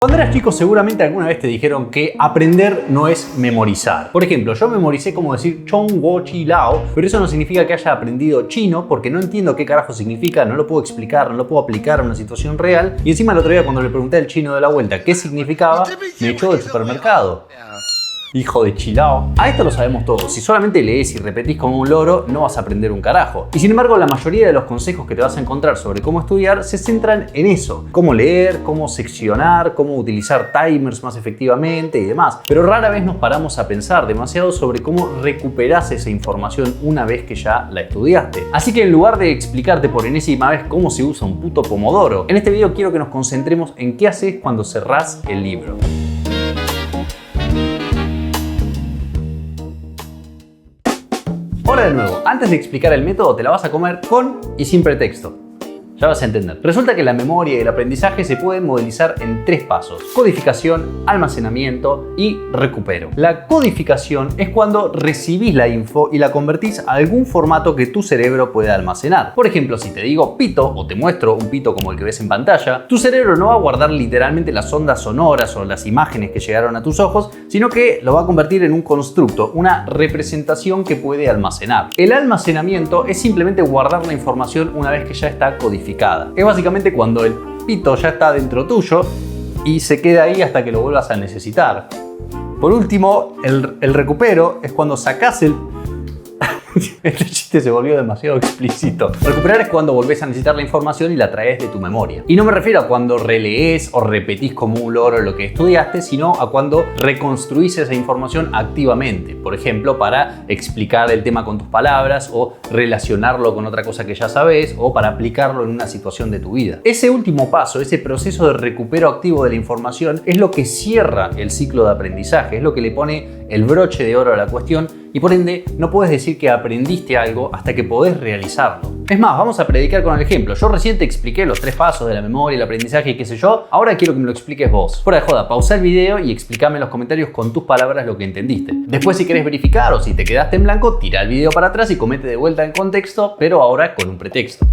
Cuando eras chico seguramente alguna vez te dijeron que aprender no es memorizar. Por ejemplo, yo memoricé cómo decir Chong Wo Chi Lao, pero eso no significa que haya aprendido chino porque no entiendo qué carajo significa, no lo puedo explicar, no lo puedo aplicar a una situación real. Y encima el otro día cuando le pregunté al chino de la vuelta qué significaba, me echó del supermercado. Hijo de chilao. A esto lo sabemos todos. Si solamente lees y repetís como un loro, no vas a aprender un carajo. Y sin embargo, la mayoría de los consejos que te vas a encontrar sobre cómo estudiar se centran en eso. Cómo leer, cómo seccionar, cómo utilizar timers más efectivamente y demás. Pero rara vez nos paramos a pensar demasiado sobre cómo recuperás esa información una vez que ya la estudiaste. Así que en lugar de explicarte por enésima vez cómo se usa un puto pomodoro, en este video quiero que nos concentremos en qué haces cuando cerrás el libro. Hola de nuevo, antes de explicar el método te la vas a comer con y sin pretexto. Ya vas a entender. Resulta que la memoria y el aprendizaje se pueden modelizar en 3 pasos: codificación, almacenamiento y recupero. La codificación es cuando recibís la info y la convertís a algún formato que tu cerebro pueda almacenar. Por ejemplo, si te digo pito o te muestro un pito como el que ves en pantalla, tu cerebro no va a guardar literalmente las ondas sonoras o las imágenes que llegaron a tus ojos, sino que lo va a convertir en un constructo, una representación que puede almacenar. El almacenamiento es simplemente guardar la información una vez que ya está codificada. Es básicamente cuando el pito ya está dentro tuyo y se queda ahí hasta que lo vuelvas a necesitar. Por último, el recupero es cuando sacás el... Este chiste se volvió demasiado explícito. Recuperar es cuando volvés a necesitar la información y la traes de tu memoria. Y no me refiero a cuando relees o repetís como un loro lo que estudiaste, sino a cuando reconstruís esa información activamente. Por ejemplo, para explicar el tema con tus palabras o relacionarlo con otra cosa que ya sabes o para aplicarlo en una situación de tu vida. Ese último paso, ese proceso de recupero activo de la información es lo que cierra el ciclo de aprendizaje, es lo que le pone el broche de oro a la cuestión y por ende no puedes decir que aprendiste algo hasta que podés realizarlo. Es más, vamos a predicar con el ejemplo. Yo recién te expliqué los 3 pasos de la memoria, el aprendizaje y qué sé yo. Ahora quiero que me lo expliques vos. Fuera de joda, pausa el video y explícame en los comentarios con tus palabras lo que entendiste. Después, si querés verificar o si te quedaste en blanco, tira el video para atrás y comete de vuelta el contexto, pero ahora con un pretexto.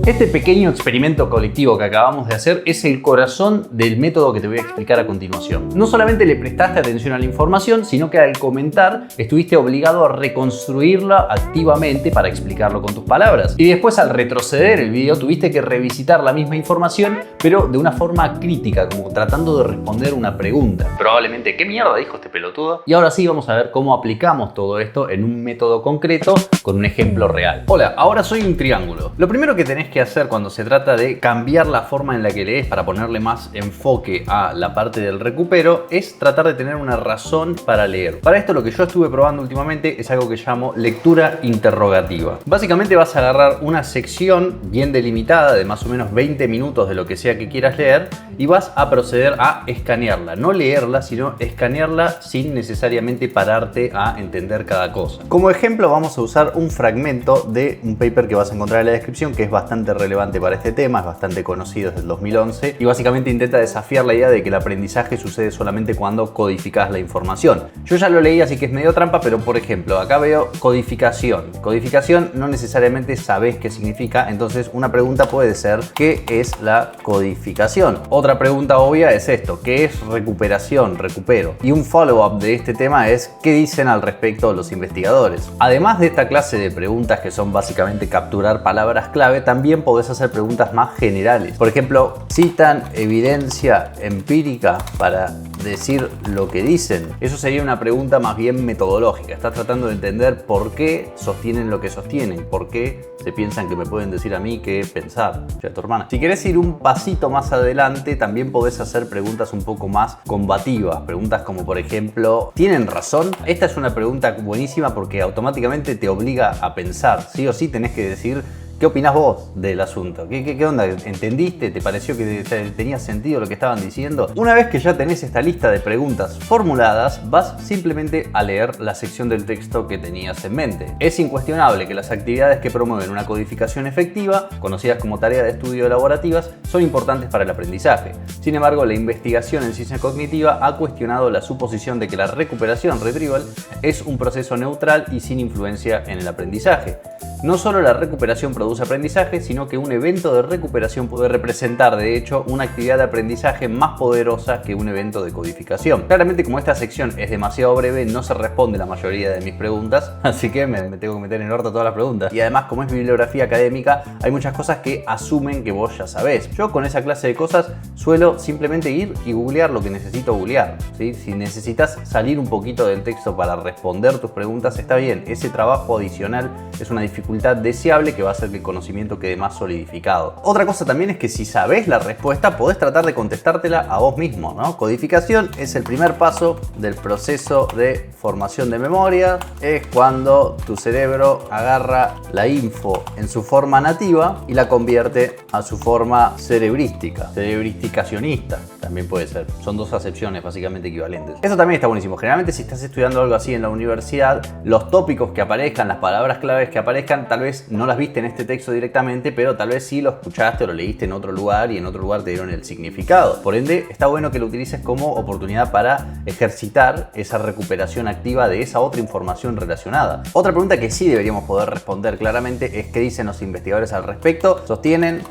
Este pequeño experimento colectivo que acabamos de hacer es el corazón del método que te voy a explicar a continuación. No solamente le prestaste atención a la información, sino que al comentar estuviste obligado a reconstruirla activamente para explicarlo con tus palabras. Y después al retroceder el video tuviste que revisitar la misma información, pero de una forma crítica, como tratando de responder una pregunta. Probablemente, ¿qué mierda dijo este pelotudo? Y ahora sí vamos a ver cómo aplicamos todo esto en un método concreto con un ejemplo real. Hola, ahora soy un triángulo. Lo primero que tenés que hacer cuando se trata de cambiar la forma en la que lees para ponerle más enfoque a la parte del recupero es tratar de tener una razón para leer. Para esto lo que yo estuve probando últimamente es algo que llamo lectura interrogativa. Básicamente vas a agarrar una sección bien delimitada de más o menos 20 minutos de lo que sea que quieras leer y vas a proceder a escanearla. No leerla, sino escanearla sin necesariamente pararte a entender cada cosa. Como ejemplo vamos a usar un fragmento de un paper que vas a encontrar en la descripción que es bastante relevante para este tema, es bastante conocido desde el 2011 y básicamente intenta desafiar la idea de que el aprendizaje sucede solamente cuando codificas la información. Yo ya lo leí, así que es medio trampa, pero por ejemplo, acá veo codificación. Codificación no necesariamente sabes qué significa, entonces una pregunta puede ser ¿qué es la codificación? Otra pregunta obvia es esto, ¿qué es recuperación, recupero? Y un follow-up de este tema es ¿qué dicen al respecto los investigadores? Además de esta clase de preguntas que son básicamente capturar palabras clave, también podés hacer preguntas más generales. Por ejemplo, ¿citan evidencia empírica para decir lo que dicen? Eso sería una pregunta más bien metodológica. Estás tratando de entender por qué sostienen lo que sostienen, por qué se piensan que me pueden decir a mí qué pensar. Ya tu hermana. Si querés ir un pasito más adelante, también podés hacer preguntas un poco más combativas. Preguntas como por ejemplo, ¿tienen razón? Esta es una pregunta buenísima porque automáticamente te obliga a pensar. Sí o sí tenés que decir ¿qué opinás vos del asunto? ¿Qué onda? ¿Entendiste? ¿Te pareció que tenía sentido lo que estaban diciendo? Una vez que ya tenés esta lista de preguntas formuladas, vas simplemente a leer la sección del texto que tenías en mente. Es incuestionable que las actividades que promueven una codificación efectiva, conocidas como tareas de estudio elaborativas, son importantes para el aprendizaje. Sin embargo, la investigación en ciencia cognitiva ha cuestionado la suposición de que la recuperación retrieval es un proceso neutral y sin influencia en el aprendizaje. no solo la recuperación produce aprendizaje, sino que un evento de recuperación puede representar, de hecho, una actividad de aprendizaje más poderosa que un evento de codificación. Claramente, como esta sección es demasiado breve, no se responde la mayoría de mis preguntas, así que me tengo que meter en orto todas las preguntas. Y además, como es bibliografía académica, hay muchas cosas que asumen que vos ya sabés. Yo con esa clase de cosas suelo simplemente ir y googlear lo que necesito googlear, ¿sí? Si necesitas salir un poquito del texto para responder tus preguntas, está bien. Ese trabajo adicional es una dificultad deseable que va a hacer que el conocimiento quede más solidificado. Otra cosa también es que si sabés la respuesta, podés tratar de contestártela a vos mismo, ¿no? Codificación es el primer paso del proceso de formación de memoria. Es cuando tu cerebro agarra la info en su forma nativa y la convierte a su forma cerebrística, cerebristicacionista, también puede ser. Son dos acepciones básicamente equivalentes. Esto también está buenísimo. Generalmente, si estás estudiando algo así en la universidad, los tópicos que aparezcan, las palabras claves que aparezcan, tal vez no las viste en este texto directamente, pero tal vez sí lo escuchaste o lo leíste en otro lugar y en otro lugar te dieron el significado. Por ende, está bueno que lo utilices como oportunidad para ejercitar esa recuperación activa de esa otra información relacionada. Otra pregunta que sí deberíamos poder responder claramente es qué dicen los investigadores al respecto. Sostienen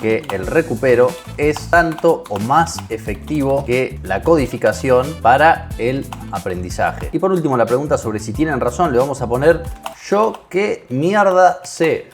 que el recupero es tanto o más efectivo que la codificación para el aprendizaje. Y por último, la pregunta sobre si tienen razón, le vamos a poner yo qué mierda sé.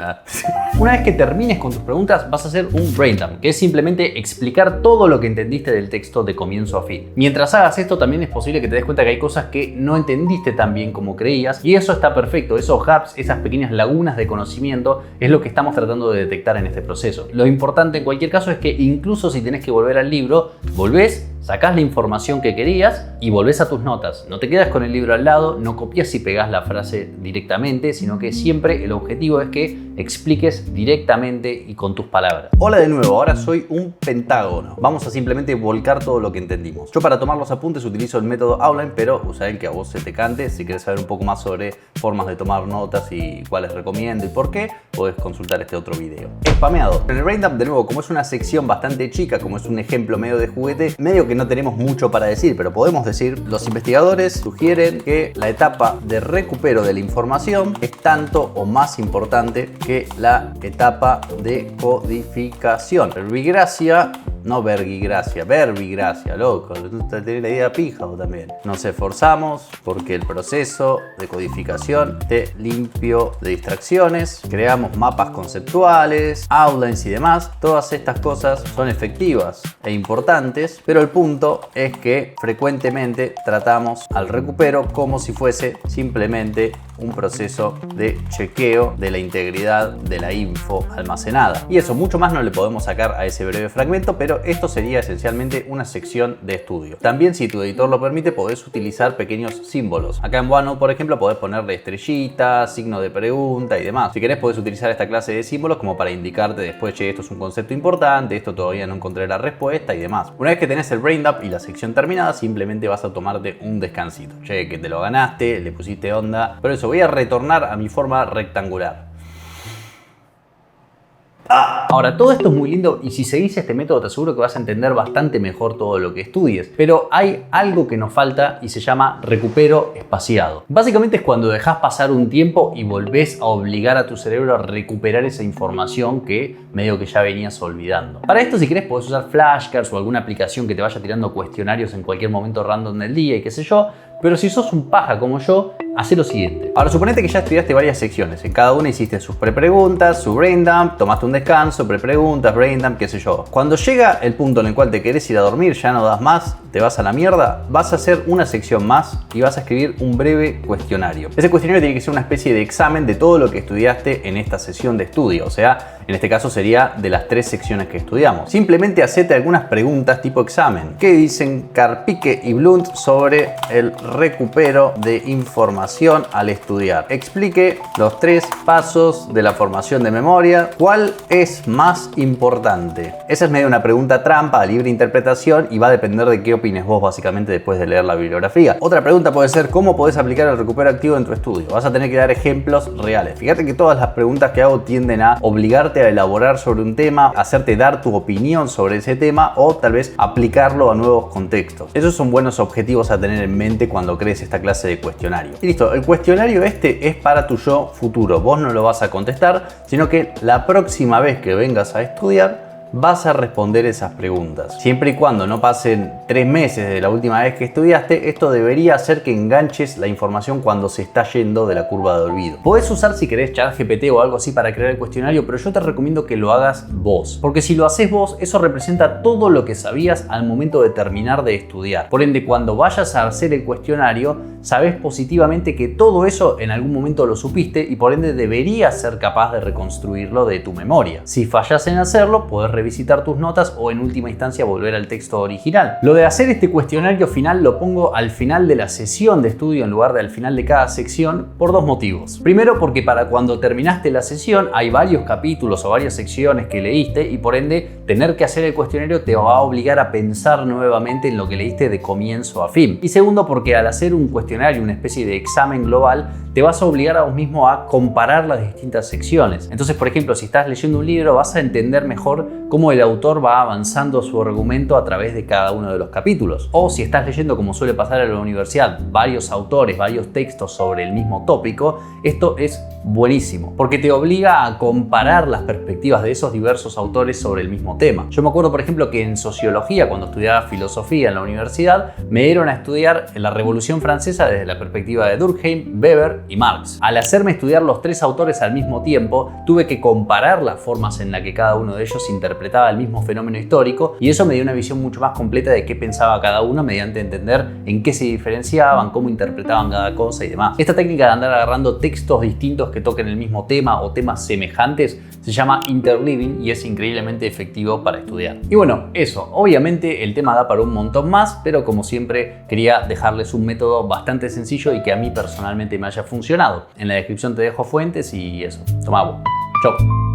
Una vez que termines con tus preguntas, vas a hacer un brain dump, que es simplemente explicar todo lo que entendiste del texto de comienzo a fin. Mientras hagas esto, también es posible que te des cuenta que hay cosas que no entendiste tan bien como creías, y eso está perfecto. Esos gaps, esas pequeñas lagunas de conocimiento, es lo que estamos tratando de detectar en este proceso. Lo importante en cualquier caso es que incluso si tenés que volver al libro, volvés, sacás la información que querías y volvés a tus notas. No te quedas con el libro al lado, no copias y pegás la frase directamente, sino que siempre el objetivo es que expliques directamente y con tus palabras. Hola de nuevo, ahora soy un pentágono. Vamos a simplemente volcar todo lo que entendimos. Yo para tomar los apuntes utilizo el método Outline, pero usa el que a vos se te cante. Si querés saber un poco más sobre formas de tomar notas y cuáles recomiendo y por qué, podés consultar este otro video. Spameado. En el brain dump, de nuevo, como es una sección bastante chica, como es un ejemplo medio de juguete, medio que no tenemos mucho para decir, pero podemos decir, los investigadores sugieren que la etapa de recupero de la información es tanto o más importante que la etapa de codificación. Verbigracia, no verbigracia, verbigracia, loco, tenés la idea pija vos también. Nos esforzamos porque el proceso de codificación esté limpio de distracciones, creamos mapas conceptuales, outlines y demás. Todas estas cosas son efectivas e importantes, pero el punto es que frecuentemente tratamos al recupero como si fuese simplemente un proceso de chequeo de la integridad de la info almacenada. Y eso, mucho más no le podemos sacar a ese breve fragmento, pero esto sería esencialmente una sección de estudio. También, si tu editor lo permite, podés utilizar pequeños símbolos. Acá en OneNote, por ejemplo, podés ponerle estrellitas, signo de pregunta y demás. Si querés, podés utilizar esta clase de símbolos como para indicarte después, che, esto es un concepto importante, esto todavía no encontré la respuesta y demás. Una vez que tenés el brain dump y la sección terminada, simplemente vas a tomarte un descansito. Che, que te lo ganaste, le pusiste onda. Por eso voy a retornar a mi forma rectangular. Ahora, todo esto es muy lindo y si seguís este método te aseguro que vas a entender bastante mejor todo lo que estudies. Pero hay algo que nos falta y se llama recupero espaciado. Básicamente es cuando dejás pasar un tiempo y volvés a obligar a tu cerebro a recuperar esa información que medio que ya venías olvidando. Para esto, si querés, podés usar flashcards o alguna aplicación que te vaya tirando cuestionarios en cualquier momento random del día y qué sé yo. Pero si sos un paja como yo, hacé lo siguiente. Ahora, suponete que ya estudiaste varias secciones. En cada una hiciste sus prepreguntas, su brain dump, tomaste un descanso, prepreguntas, brain dump, qué sé yo. Cuando llega el punto en el cual te querés ir a dormir, ya no das más, te vas a la mierda, vas a hacer una sección más y vas a escribir un breve cuestionario. Ese cuestionario tiene que ser una especie de examen de todo lo que estudiaste en esta sesión de estudio. O sea, en este caso sería de las 3 secciones que estudiamos. Simplemente hacete algunas preguntas tipo examen. ¿Qué dicen Karpike y Blunt sobre el recupero de información al estudiar? Explique los 3 pasos de la formación de memoria. ¿Cuál es más importante? Esa es medio una pregunta trampa, libre interpretación, y va a depender de qué opines vos básicamente después de leer la bibliografía. Otra pregunta puede ser ¿cómo podés aplicar el recupero activo en tu estudio? Vas a tener que dar ejemplos reales. Fíjate que todas las preguntas que hago tienden a obligarte a elaborar sobre un tema, hacerte dar tu opinión sobre ese tema o tal vez aplicarlo a nuevos contextos. Esos son buenos objetivos a tener en mente cuando crees esta clase de cuestionario. Y listo. Listo, el cuestionario este es para tu yo futuro. Vos no lo vas a contestar, sino que la próxima vez que vengas a estudiar vas a responder esas preguntas. Siempre y cuando no pasen 3 meses de la última vez que estudiaste, esto debería hacer que enganches la información cuando se está yendo de la curva de olvido. Podés usar si querés ChatGPT o algo así para crear el cuestionario, pero yo te recomiendo que lo hagas vos. Porque si lo haces vos, eso representa todo lo que sabías al momento de terminar de estudiar. Por ende, cuando vayas a hacer el cuestionario, sabés positivamente que todo eso en algún momento lo supiste y por ende deberías ser capaz de reconstruirlo de tu memoria. Si fallas en hacerlo, podés revisitar tus notas o en última instancia volver al texto original. Lo de hacer este cuestionario final lo pongo al final de la sesión de estudio en lugar de al final de cada sección por 2 motivos. Primero, porque para cuando terminaste la sesión hay varios capítulos o varias secciones que leíste y por ende tener que hacer el cuestionario te va a obligar a pensar nuevamente en lo que leíste de comienzo a fin. Y segundo, porque al hacer un cuestionario, una especie de examen global, te vas a obligar a vos mismo a comparar las distintas secciones. Entonces, por ejemplo, si estás leyendo un libro, vas a entender mejor cómo el autor va avanzando su argumento a través de cada uno de los capítulos. O si estás leyendo, como suele pasar en la universidad, varios autores, varios textos sobre el mismo tópico, esto es buenísimo, porque te obliga a comparar las perspectivas de esos diversos autores sobre el mismo tema. Yo me acuerdo, por ejemplo, que en sociología, cuando estudiaba filosofía en la universidad, me dieron a estudiar la Revolución Francesa desde la perspectiva de Durkheim, Weber y Marx. Al hacerme estudiar los 3 autores al mismo tiempo, tuve que comparar las formas en las que cada uno de ellos interpretaba el mismo fenómeno histórico y eso me dio una visión mucho más completa de qué pensaba cada uno mediante entender en qué se diferenciaban, cómo interpretaban cada cosa y demás. Esta técnica de andar agarrando textos distintos que toquen el mismo tema o temas semejantes se llama interleaving y es increíblemente efectivo para estudiar. Y bueno, eso, obviamente el tema da para un montón más, pero como siempre quería dejarles un método bastante sencillo y que a mí personalmente me haya funcionado. En la descripción te dejo fuentes y eso, toma agua. Chau.